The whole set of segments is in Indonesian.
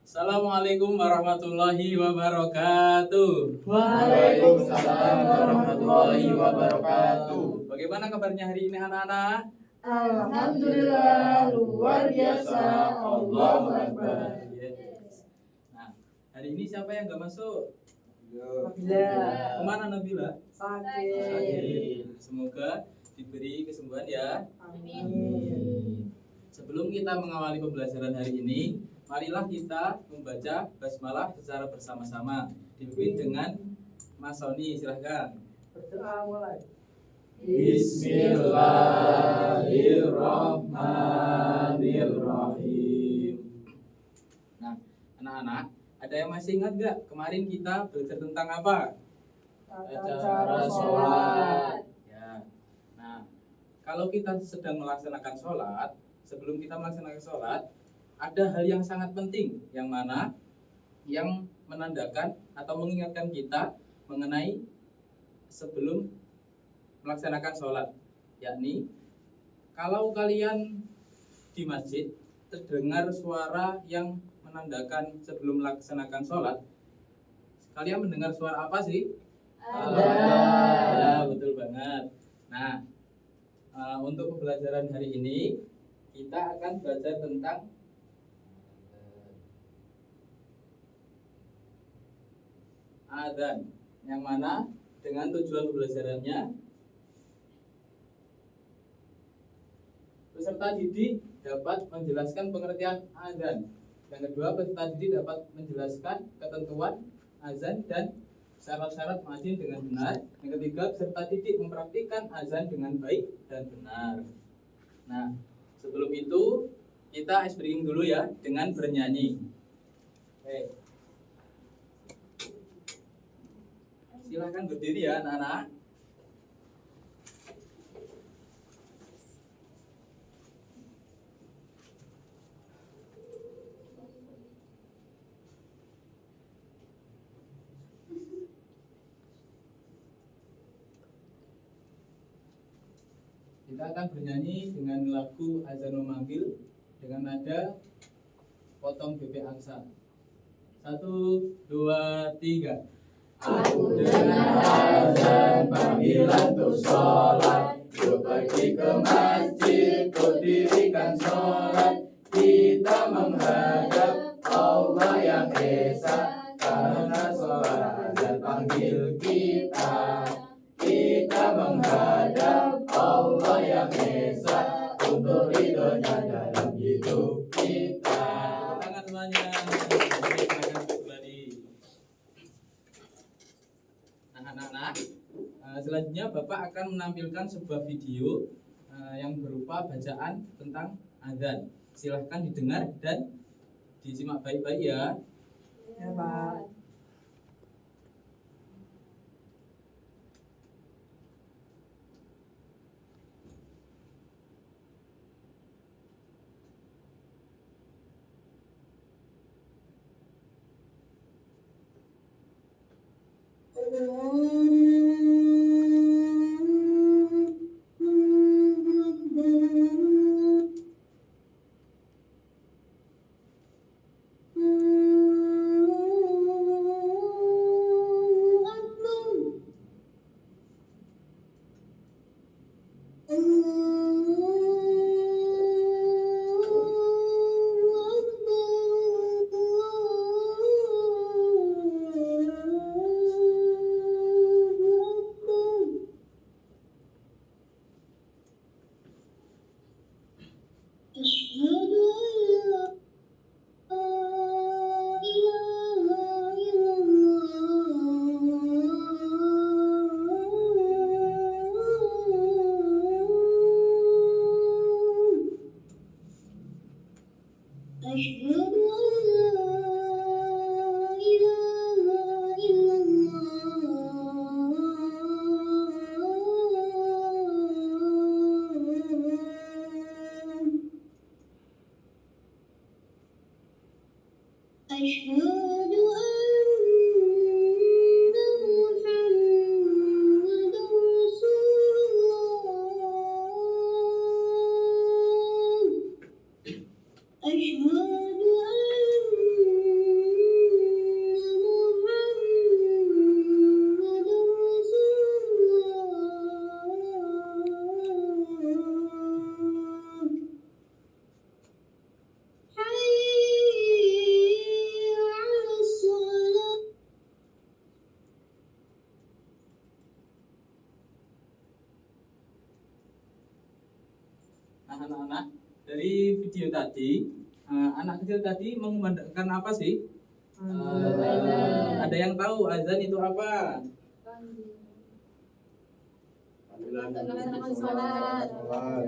Assalamualaikum warahmatullahi wabarakatuh. Waalaikumsalam warahmatullahi wabarakatuh. Bagaimana kabarnya hari ini anak-anak? Alhamdulillah luar biasa. Allahu Akbar. Yes. Nah, hari ini siapa yang nggak masuk? Nabila. Kemana Nabila? Sakit. Semoga diberi kesembuhan ya. Amin. Sebelum kita mengawali pembelajaran hari ini, marilah kita membaca basmalah secara bersama-sama. Dipimpin dengan Mas Sony, silahkan. Berdoa mulai. Bismillahirrahmanirrahim. Nah, anak-anak, ada yang masih ingat gak kemarin kita belajar tentang apa? Cara sholat. Ya. Nah, kalau kita sedang melaksanakan sholat, sebelum kita melaksanakan sholat, ada hal yang sangat penting, yang mana yang menandakan atau mengingatkan kita mengenai sebelum melaksanakan sholat, yakni kalau kalian di masjid terdengar suara yang menandakan sebelum melaksanakan sholat, kalian mendengar suara apa sih? Ya, betul banget. Nah, untuk pembelajaran hari ini kita akan belajar tentang adzan, yang mana dengan tujuan pembelajarannya peserta didik dapat menjelaskan pengertian adzan. Yang kedua, peserta didik dapat menjelaskan ketentuan azan dan syarat-syarat muadzin dengan benar. Yang ketiga, peserta didik mempraktikkan azan dengan baik dan benar. Nah, sebelum itu kita ice breaking dulu ya dengan bernyanyi. Oke. Silahkan berdiri ya anak-anak. Kita akan bernyanyi dengan lagu Azan Memanggil dengan nada potong bebek angsa. 1, 2, 3. Aku dengar azan panggilan untuk sholat. Ku pergi ke masjid, ku dirikan sholat. Kita menghadap Allah yang Esa, karena sholat azan panggil kita. Kita menghadap Allah yang Esa, untuk ridhonya dalam hidup kita. Tangan semuanya. Anak-anak, selanjutnya Bapak akan menampilkan sebuah video yang berupa bacaan tentang adzan. Silahkan didengar dan disimak baik-baik ya. Ya, Pak. video tadi, anak kecil tadi mengumandangkan apa sih? Ada yang tahu azan itu apa? Melaksanakan sholat.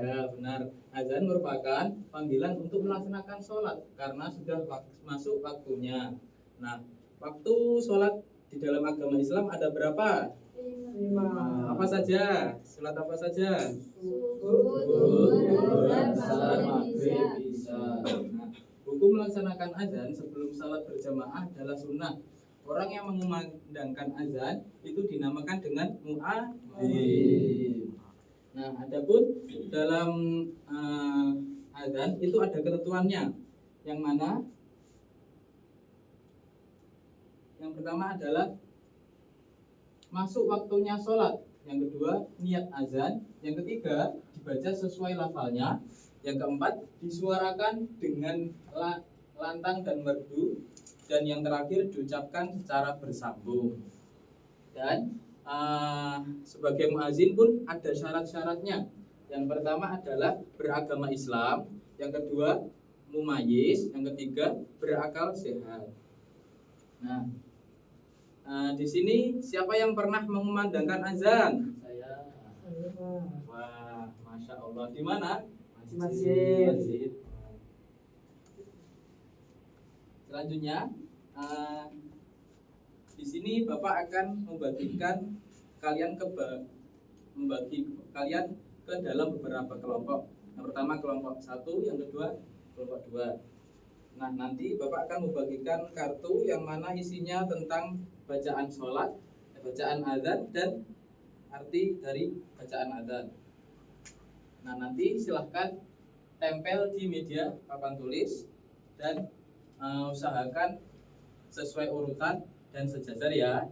Ya, benar. Azan merupakan panggilan untuk melaksanakan sholat karena sudah masuk waktunya. Nah, waktu sholat di dalam agama Islam ada berapa? 5. Apa saja? Sholat apa saja? Asar, maghrib, isya. Nah, hukum melaksanakan azan sebelum sholat berjamaah adalah sunnah. Orang yang mengumandangkan azan itu dinamakan dengan muadzin. Nah, adapun dalam azan itu ada ketentuannya. Yang mana? Yang pertama adalah masuk waktunya sholat. Yang kedua, niat azan. Yang ketiga, dibaca sesuai lafalnya. Yang keempat, disuarakan dengan lantang dan merdu. Dan yang terakhir, diucapkan secara bersambung. Dan sebagai muazin pun ada syarat-syaratnya. Yang pertama adalah beragama Islam. Yang kedua, mumayyiz. Yang ketiga, berakal sehat. Nah, di sini siapa yang pernah mengumandangkan azan? Saya. Wah, masya Allah. Di mana? Masjid. Selanjutnya, di sini Bapak akan membagi kalian ke dalam beberapa kelompok. Yang pertama kelompok 1, yang kedua kelompok 2. Nah, nanti Bapak akan membagikan kartu yang mana isinya tentang bacaan sholat, bacaan azan, dan arti dari bacaan azan. Nah, nanti silahkan tempel di media papan tulis dan usahakan sesuai urutan dan sejajar ya.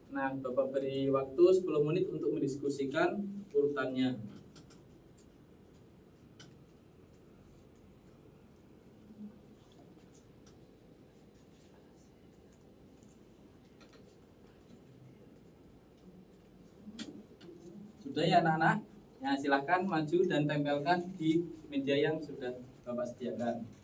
Nah, Bapak beri waktu 10 menit untuk mendiskusikan urutannya. Sudah ya anak-anak? Ya, silahkan maju dan tempelkan di meja yang sudah Bapak sediakan.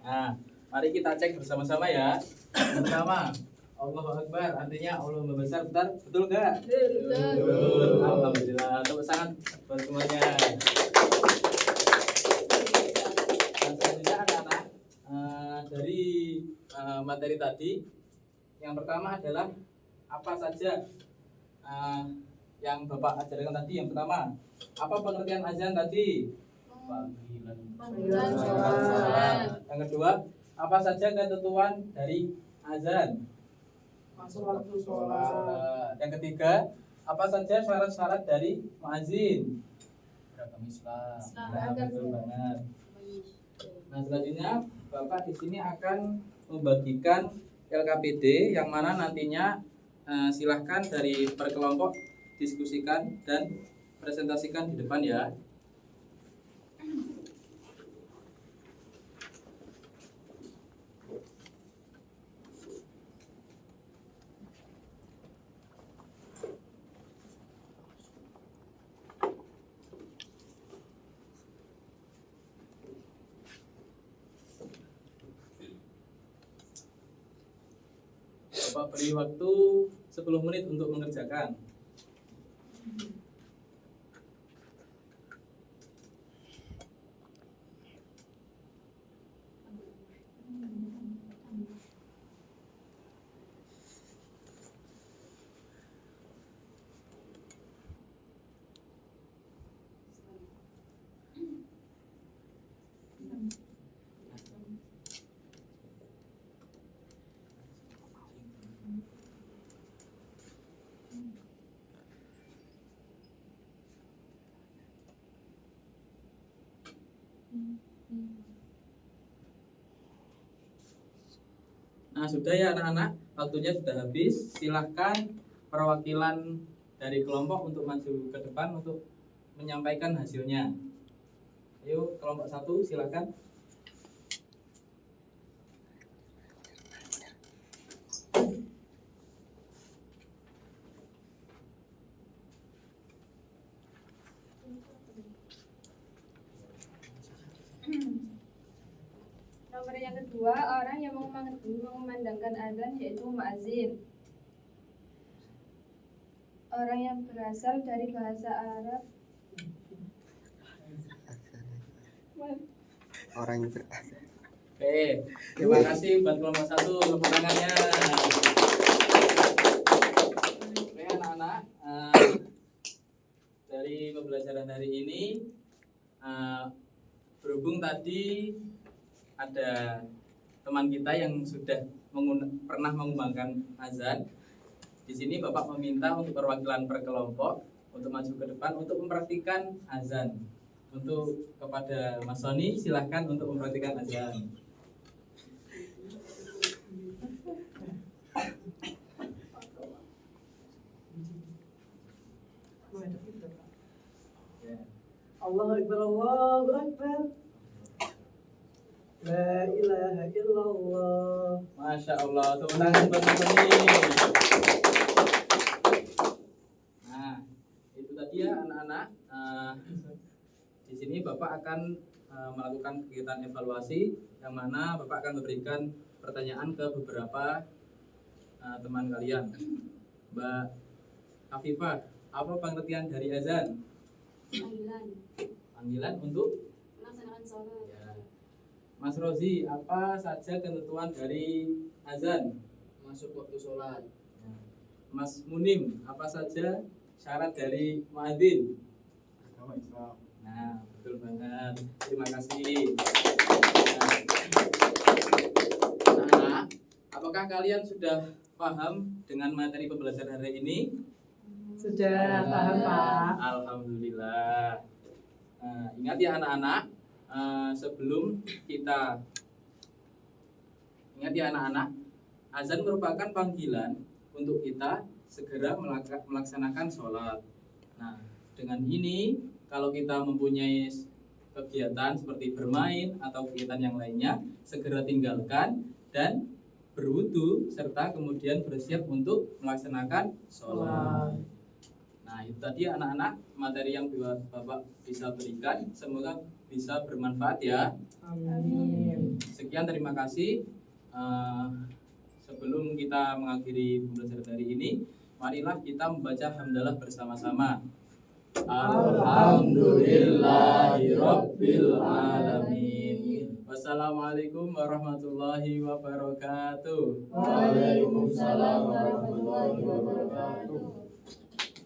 Nah, mari kita cek bersama-sama ya. Yang pertama, Allahu Akbar, artinya Allah Maha Besar, betul nggak? Betul. Alhamdulillah, tepuk tangan buat semuanya. Dan selanjutnya anak-anak, dari materi tadi, yang pertama adalah apa saja yang Bapak ajarkan tadi. Yang pertama, apa pengertian azan tadi? Panggilan sholat. Yang kedua, apa saja ketentuan dari azan? Masuk waktu sholat. Yang ketiga, apa saja syarat-syarat dari muazin? Beragama Islam. Nah, betul banget. Nah, selanjutnya Bapak di sini akan membagikan LKPD yang mana nantinya silahkan dari per kelompok diskusikan dan presentasikan di depan ya. Bapak beri waktu 10 menit untuk mengerjakan. Nah, sudah ya anak-anak, waktunya sudah habis. Silahkan perwakilan dari kelompok untuk maju ke depan untuk menyampaikan hasilnya. Ayo, kelompok 1 silahkan. Nomor yang kedua, orang yang mengumandangkan adzan yaitu muadzin. Orang yang berasal dari bahasa Arab. Orang yang berasal. Oke, terima kasih buat kelompok 1, tepuk tangannya. Oke anak-anak, dari pembelajaran hari ini berhubung tadi ada teman kita yang sudah pernah mengumandangkan azan. Di sini Bapak meminta untuk perwakilan per kelompok untuk maju ke depan untuk mempraktikkan azan. Untuk kepada Mas Sony silahkan untuk mempraktikkan azan. Allahu Akbar, Allahu Akbar. La ilaha illallah. Masya Allah, tepuk tangan buat Mas Sony. Nah, itu tadi ya anak-anak. Di sini Bapak akan melakukan kegiatan evaluasi, yang mana Bapak akan memberikan pertanyaan ke beberapa teman kalian. Mbak Afifah, apa pengertian dari azan? Panggilan untuk Melaksanakan sholat. ya. Mas Rozi, apa saja ketentuan dari azan? Masuk waktu sholat. Ya. Mas Munim, apa saja syarat dari muadzin? Agama Islam. Nah, betul banget. Terima kasih. Nah, apakah kalian sudah paham dengan materi pembelajaran hari ini? Sudah paham, Pak. Alhamdulillah. Nah, ingat ya anak-anak, sebelum kita azan merupakan panggilan untuk kita segera melaksanakan sholat. Nah, dengan ini kalau kita mempunyai kegiatan seperti bermain atau kegiatan yang lainnya, segera tinggalkan dan berwudu serta kemudian bersiap untuk melaksanakan sholat. Nah, itu tadi anak-anak materi yang Bapak bisa berikan, semoga bisa bermanfaat ya. Amin. Sekian, terima kasih. Sebelum kita mengakhiri pembelajaran hari ini, marilah kita membaca hamdalah bersama-sama. Alhamdulillahirabbil alamin. Wassalamualaikum warahmatullahi wabarakatuh. Waalaikumsalam warahmatullahi wabarakatuh.